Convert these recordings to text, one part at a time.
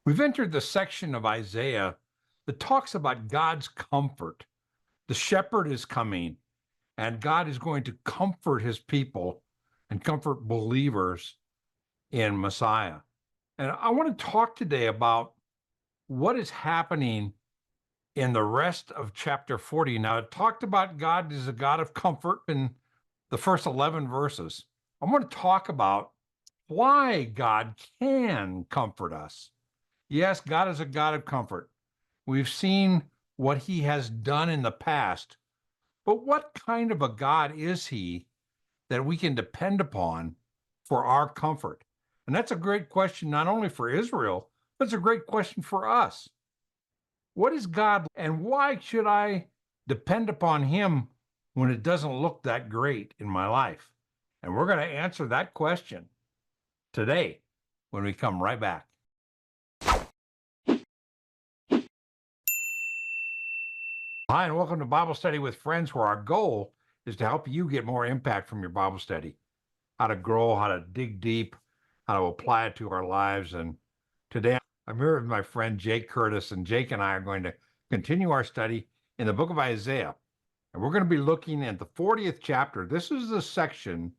We've entered the section of Isaiah that talks about God's comfort. The shepherd is coming, and God is going to comfort his people and comfort believers in Messiah. And I want to talk today about what is happening in the rest of chapter 40. Now, it talked about God is a God of comfort in the first 11 verses. I want to talk about why God can comfort us. Yes, God is a God of comfort. We've seen what he has done in the past, but what kind of a God is he that we can depend upon for our comfort? And that's a great question, not only for Israel, but it's a great question for us. What is God, and why should I depend upon him when it doesn't look that great in my life? And we're going to answer that question today when we come right back. Hi, and welcome to Bible Study with Friends, where our goal is to help you get more impact from your Bible study, how to grow, how to dig deep, how to apply it to our lives. And today I'm here with my friend Jake Curtis, and Jake and I are going to continue our study in the book of Isaiah. And we're going to be looking at the 40th chapter. This is the section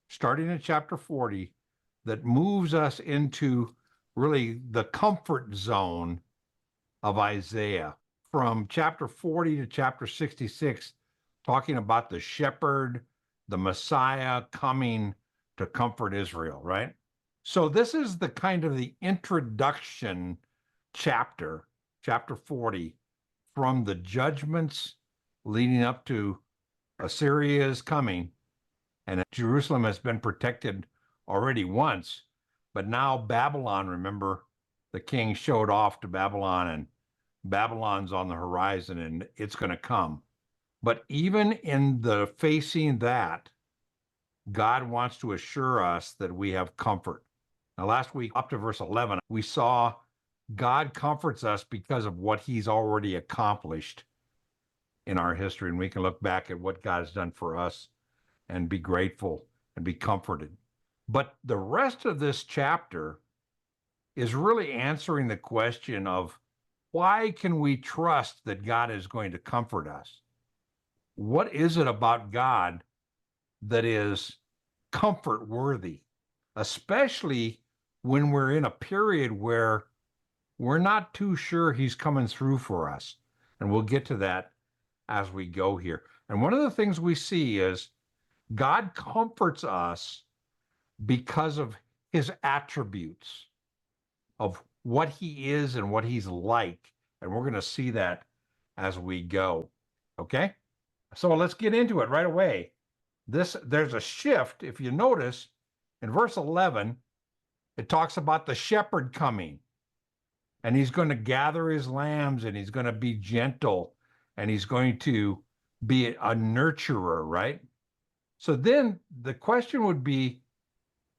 starting in chapter 40 that moves us into really the comfort zone of Isaiah. From chapter 40 to chapter 66, talking about the shepherd, the Messiah coming to comfort Israel, right? So this is the kind of the introduction chapter, chapter 40, from the judgments leading up to Assyria is coming, and Jerusalem has been protected already once, but now Babylon, remember, the king showed off to Babylon, and Babylon's on the horizon, and it's going to come. But even in the facing that, God wants to assure us that we have comfort. Now, last week, up to verse 11, we saw God comforts us because of what he's already accomplished in our history. And we can look back at what God has done for us and be grateful and be comforted. But the rest of this chapter is really answering the question of, why can we trust that God is going to comfort us? What is it about God that is comfort worthy, especially when we're in a period where we're not too sure he's coming through for us? And we'll get to that as we go here. And one of the things we see is God comforts us because of his attributes, of what he is and what he's like. And we're going to see that as we go. Okay? So let's get into it right away. There's a shift. If you notice, in verse 11, it talks about the shepherd coming. And he's going to gather his lambs, and he's going to be gentle, and he's going to be a nurturer, right? So then the question would be,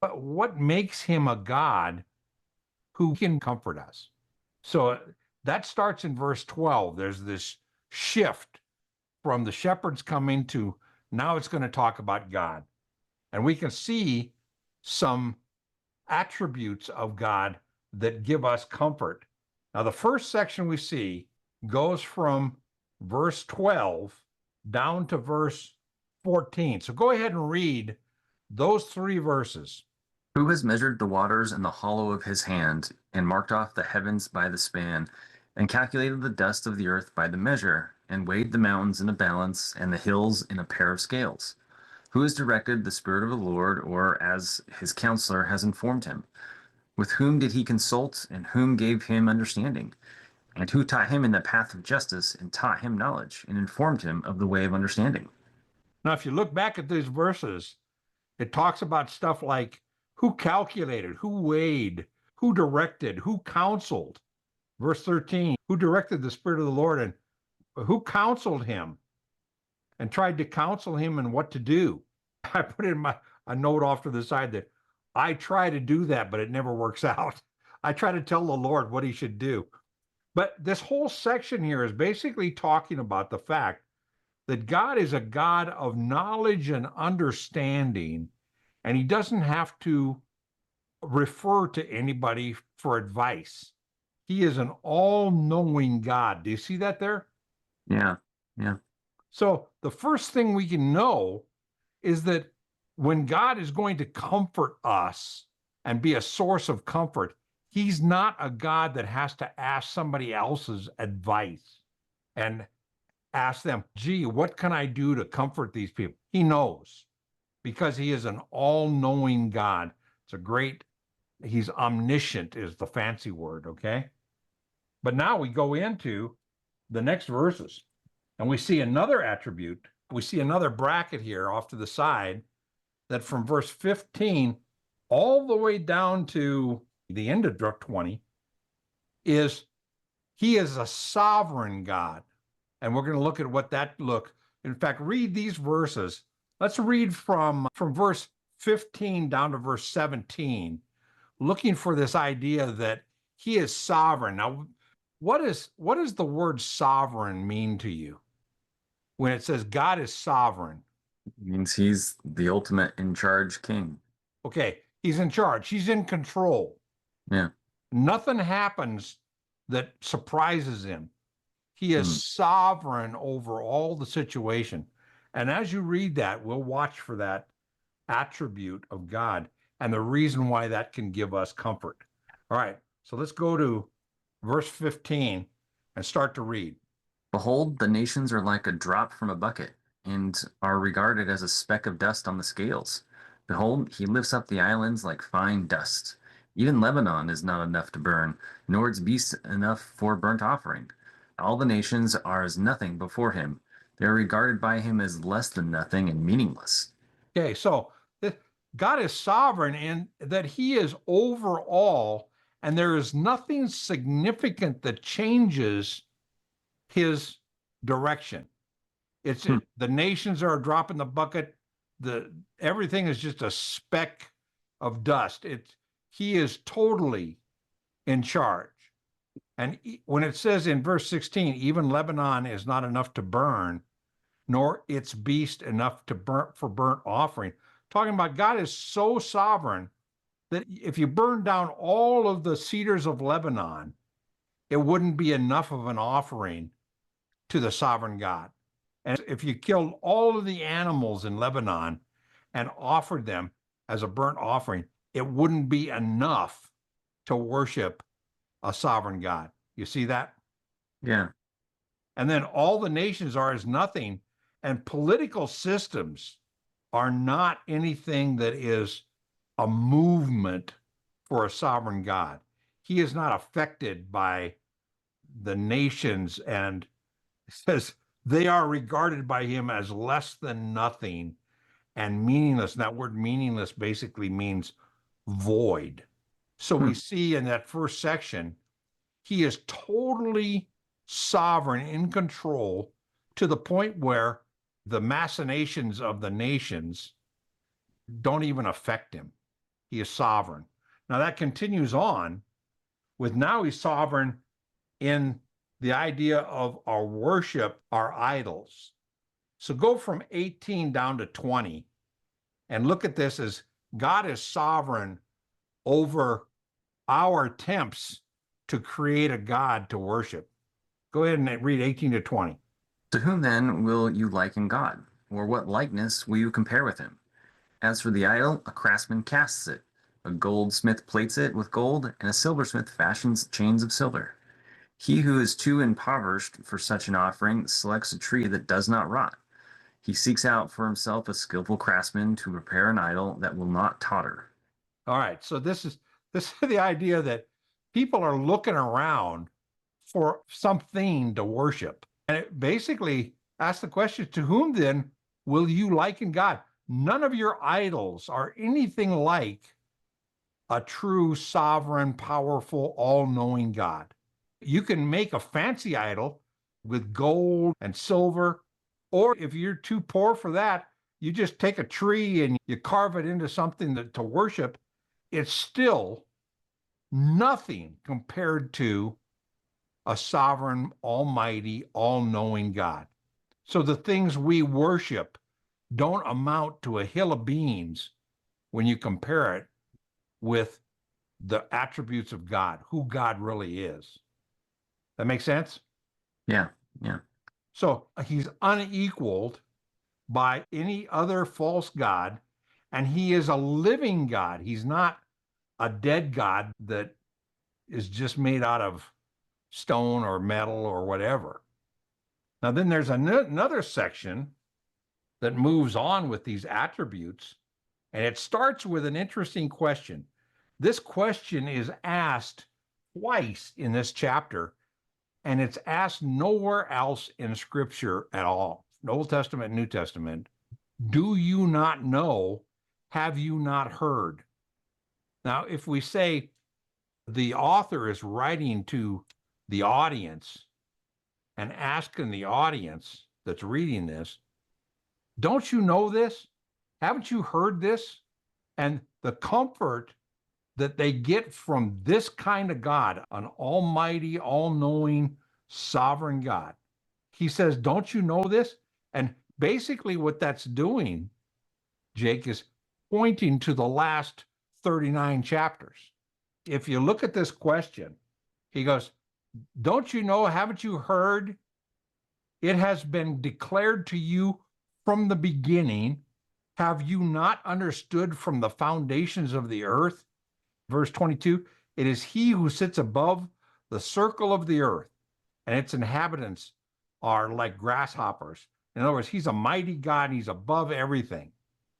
what makes him a God who can comfort us? So that starts in verse 12. There's this shift from the shepherds coming to now it's going to talk about God. And we can see some attributes of God that give us comfort. Now, the first section we see goes from verse 12 down to verse 14. So go ahead and read those three verses. Who has measured the waters in the hollow of his hand, and marked off the heavens by the span, and calculated the dust of the earth by the measure, and weighed the mountains in a balance, and the hills in a pair of scales? Who has directed the Spirit of the Lord, or as his counselor has informed him? With whom did he consult, and whom gave him understanding? And who taught him in the path of justice, and taught him knowledge, and informed him of the way of understanding? Now, if you look back at these verses, it talks about stuff like who calculated, who weighed, who directed, who counseled. Verse 13, who directed the Spirit of the Lord, and who counseled him and tried to counsel him in what to do. I put in a note off to the side that I try to do that, but it never works out. I try to tell the Lord what he should do. But this whole section here is basically talking about the fact that God is a God of knowledge and understanding, and he doesn't have to refer to anybody for advice. He is an all-knowing God. Do you see that there? Yeah. Yeah. So the first thing we can know is that when God is going to comfort us and be a source of comfort, he's not a God that has to ask somebody else's advice and ask them, gee, what can I do to comfort these people? He knows because he is an all-knowing God. He's omniscient is the fancy word, okay? But now we go into the next verses and we see another attribute. We see another bracket here off to the side that from verse 15 all the way down to the end of 20 is he is a sovereign God. And we're going to look at what that look. In fact, read these verses. Let's read from verse 15 down to verse 17, looking for this idea that he is sovereign. Now, what does the word sovereign mean to you when it says God is sovereign? It means he's the ultimate in charge king. Okay, he's in charge. He's in control. Yeah. Nothing happens that surprises him. He is sovereign over all the situation. And as you read that, we'll watch for that attribute of God and the reason why that can give us comfort. All right, so let's go to verse 15 and start to read. Behold, the nations are like a drop from a bucket, and are regarded as a speck of dust on the scales. Behold, he lifts up the islands like fine dust. Even Lebanon is not enough to burn, nor its beasts enough for burnt offering. All the nations are as nothing before him. They are regarded by him as less than nothing and meaningless. Okay, so God is sovereign in that he is over all, and there is nothing significant that changes his direction. It's the nations are a drop in the bucket. Everything is just a speck of dust. He is totally in charge. And when it says in verse 16, even Lebanon is not enough to burn, nor its beast enough to burnt offering. Talking about God is so sovereign that if you burn down all of the cedars of Lebanon, it wouldn't be enough of an offering to the sovereign God. And if you killed all of the animals in Lebanon and offered them as a burnt offering, it wouldn't be enough to worship a sovereign God. You see that? Yeah. And then all the nations are as nothing, and political systems are not anything that is a movement for a sovereign God. He is not affected by the nations, and says they are regarded by him as less than nothing and meaningless. And that word meaningless basically means void. So we see in that first section, he is totally sovereign, in control, to the point where the machinations of the nations don't even affect him. He is sovereign. Now that continues on with now he's sovereign in the idea of our worship, our idols. So go from 18 down to 20 and look at this as God is sovereign over our attempts to create a God to worship. Go ahead and read 18 to 20. To whom then will you liken God? Or what likeness will you compare with him? As for the idol, a craftsman casts it. A goldsmith plates it with gold, and a silversmith fashions chains of silver. He who is too impoverished for such an offering selects a tree that does not rot. He seeks out for himself a skillful craftsman to prepare an idol that will not totter. All right, so this is the idea that people are looking around for something to worship. And it basically asks the question, to whom then will you liken God? None of your idols are anything like a true, sovereign, powerful, all-knowing God. You can make a fancy idol with gold and silver, or if you're too poor for that, you just take a tree and you carve it into something to worship. It's still nothing compared to a sovereign, almighty, all-knowing God. So the things we worship don't amount to a hill of beans when you compare it with the attributes of God, who God really is. That makes sense? Yeah. Yeah. So he's unequaled by any other false god, and he is a living God. He's not a dead God that is just made out of stone or metal or whatever. Now, then there's another section that moves on with these attributes, and it starts with an interesting question. This question is asked twice in this chapter, and it's asked nowhere else in Scripture at all, Old Testament, New Testament. Do you not know? Have you not heard? Now, if we say the author is writing to the audience and asking the audience that's reading this, don't you know this? Haven't you heard this? And the comfort that they get from this kind of God, an almighty, all knowing, sovereign God. He says, don't you know this? And basically, what that's doing, Jake, is pointing to the last 39 chapters. If you look at this question, he goes, don't you know? Haven't you heard? It has been declared to you from the beginning. Have you not understood from the foundations of the earth? Verse 22, it is he who sits above the circle of the earth, and its inhabitants are like grasshoppers. In other words, he's a mighty God, and he's above everything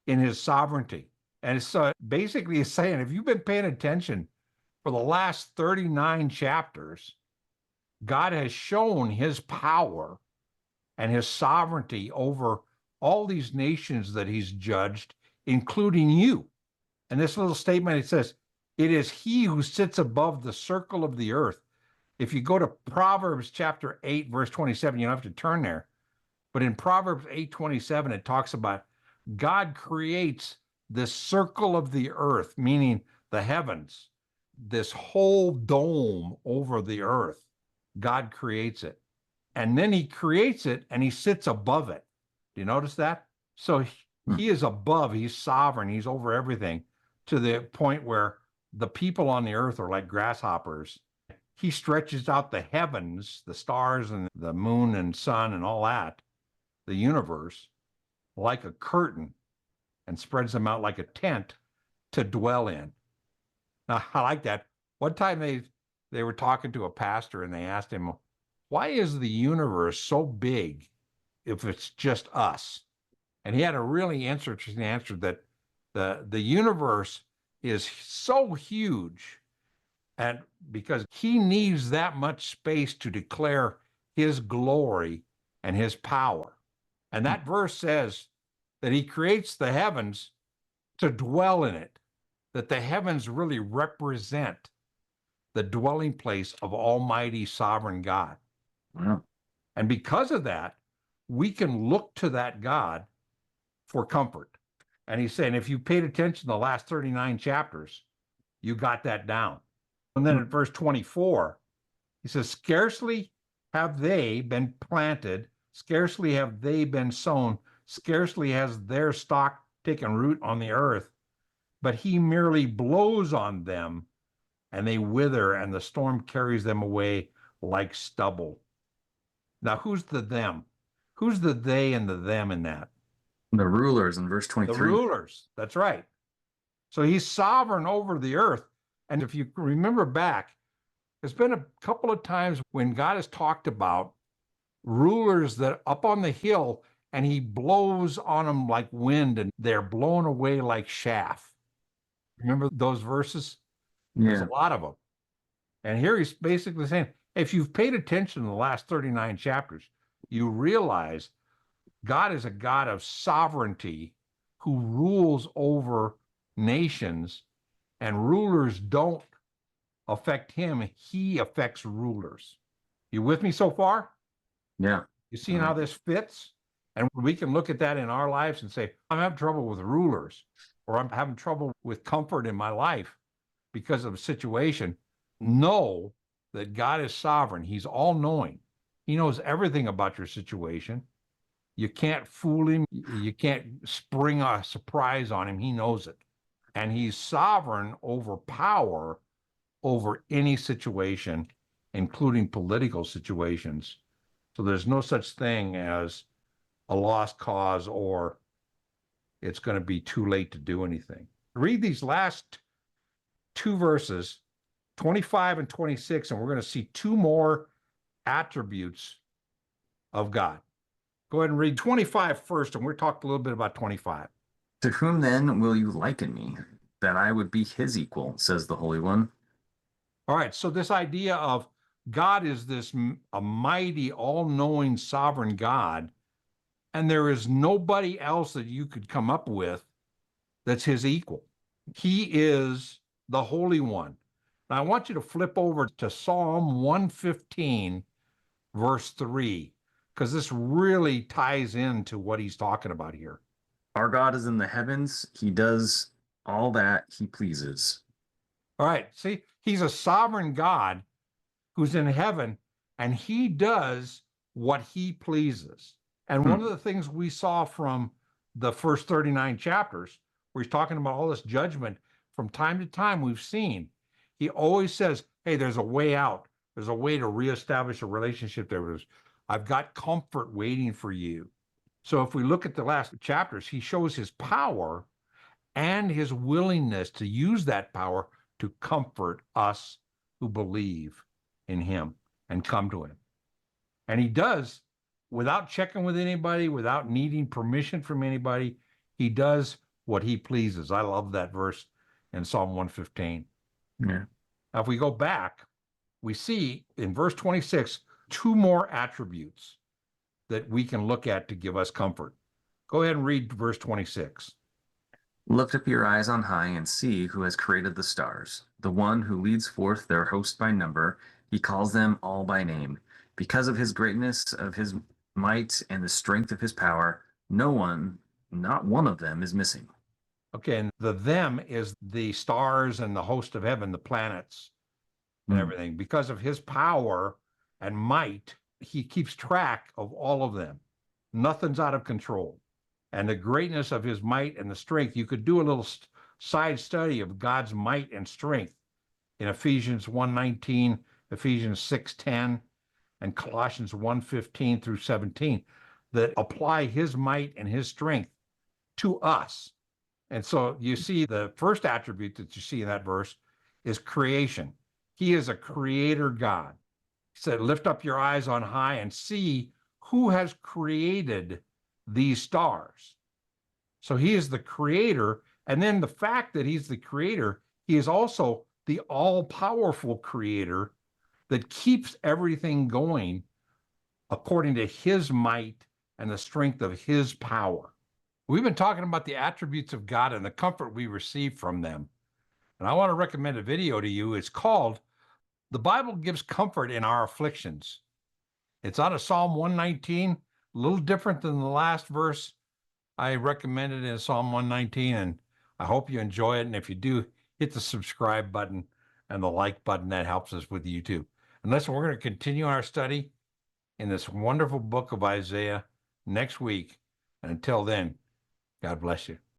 in his sovereignty. And so basically he's saying, if you've been paying attention for the last 39 chapters, God has shown his power and his sovereignty over all these nations that he's judged, including you. And this little statement, it says, it is he who sits above the circle of the earth. If you go to Proverbs chapter 8, verse 27, you don't have to turn there. But in Proverbs 8:27, it talks about God creates this circle of the earth, meaning the heavens, this whole dome over the earth. God creates it. And then he creates it and he sits above it. Do you notice that? So he is above, he's sovereign, he's over everything, to the point where the people on the earth are like grasshoppers. He stretches out the heavens, the stars and the moon and sun and all that, the universe, like a curtain, and spreads them out like a tent to dwell in. Now, I like that. One time they were talking to a pastor and they asked him, why is the universe so big if it's just us? And he had a really interesting answer that the universe is so huge, and because he needs that much space to declare his glory and his power. And that verse says that he creates the heavens to dwell in it, that the heavens really represent the dwelling place of Almighty Sovereign God. Wow. And because of that, we can look to that God for comfort. And he's saying, if you paid attention to the last 39 chapters, you got that down. And then in verse 24, he says, scarcely have they been planted, scarcely have they been sown, scarcely has their stock taken root on the earth, but he merely blows on them and they wither, and the storm carries them away like stubble. Now, who's the them? Who's the they and the them in that? The rulers in verse 23. The rulers. That's right. So he's sovereign over the earth. And if you remember back, there's been a couple of times when God has talked about rulers that up on the hill and he blows on them like wind and they're blown away like chaff. Remember those verses? There's Yeah. a lot of them. And here he's basically saying, if you've paid attention in the last 39 chapters, you realize God is a God of sovereignty who rules over nations, and rulers don't affect him. He affects rulers. You with me so far? Yeah. You seeing how this fits? And we can look at that in our lives and say, I'm having trouble with rulers, or I'm having trouble with comfort in my life because of a situation. Know that God is sovereign. He's all knowing. He knows everything about your situation. You can't fool him. You can't spring a surprise on him. He knows it. And he's sovereign over power over any situation including political situations. So there's no such thing as a lost cause or it's going to be too late to do anything. Read these last two verses, 25 and 26, and we're going to see two more attributes of God. Go ahead and read 25 first, and we'll talk a little bit about 25. To whom then will you liken me, that I would be his equal, says the Holy One? All right, so this idea of God is this a mighty, all-knowing, sovereign God, and there is nobody else that you could come up with that's his equal. He is the Holy One. Now, I want you to flip over to Psalm 115, verse 3, because this really ties into what he's talking about here. Our God is in the heavens. He does all that he pleases. All right, see, he's a sovereign God who's in heaven, and he does what he pleases. And one of the things we saw from the first 39 chapters, where he's talking about all this judgment, from time to time we've seen, he always says, hey, there's a way out. There's a way to reestablish a relationship there. I've got comfort waiting for you. So if we look at the last chapters, he shows his power and his willingness to use that power to comfort us who believe in him and come to him. And he does without checking with anybody, without needing permission from anybody. He does what he pleases. I love that verse in Psalm 115. Yeah. Now, if we go back, we see in verse 26, two more attributes that we can look at to give us comfort. Go ahead and read verse 26. Lift up your eyes on high and see who has created the stars, the one who leads forth their host by number. He calls them all by name. Because of his greatness, of his might, and the strength of his power, no one, not one of them, is missing. Okay, and the them is the stars and the host of heaven, the planets and everything. Because of his power and might, he keeps track of all of them. Nothing's out of control. And the greatness of his might and the strength, you could do a little side study of God's might and strength in Ephesians 1:19, Ephesians 6:10, and Colossians 1:15 through 17 that apply his might and his strength to us. And so you see the first attribute that you see in that verse is creation. He is a creator God. He said, lift up your eyes on high and see who has created these stars. So he is the creator. And then the fact that he's the creator, he is also the all-powerful creator that keeps everything going according to his might and the strength of his power. We've been talking about the attributes of God and the comfort we receive from them. And I want to recommend a video to you. It's called The Bible Gives Comfort in Our Afflictions. It's out of Psalm 119, a little different than the last verse I recommended in Psalm 119, and I hope you enjoy it. And if you do, hit the subscribe button and the like button. That helps us with YouTube. And listen, we're going to continue our study in this wonderful book of Isaiah next week. And until then, God bless you.